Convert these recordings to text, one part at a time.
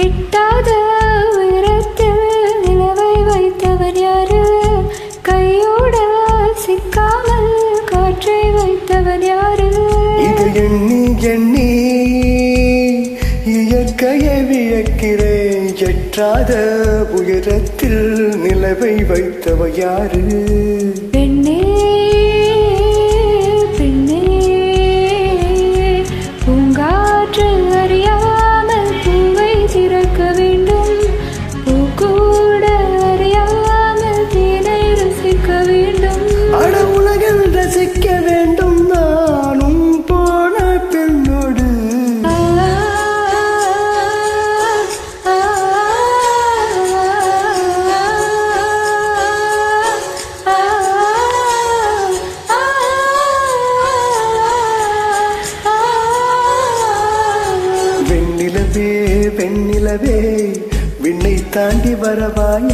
எட்டாத உயரத்தில் நிலவை வைத்தவர் யாரு? கையோட சிக்காமல் காற்றை வைத்தவர் யாரு? இது எண்ணி எண்ணி இயற்கையை வியக்கிறேன். எட்டாத உயரத்தில் நிலவை வைத்தவர் யாரு? பெண்ணே பெண்ணே பூங்காற்று அறியாமல் பூவை திறக்க வேண்டும். பூ கூட அறியாமல் தேனை ரசிக்க வேண்டும். அட உலகில் ரசிக்க வேண்டும் நானும் போன பெண்ணோடு. வெண்ணிலவே வெண்ணிலவே விண்ணை தாண்டி வரவாய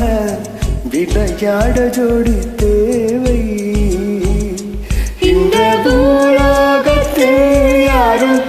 விளையாட ஜோடி தேவை. இந்த பூலோகத்தில் யாரும்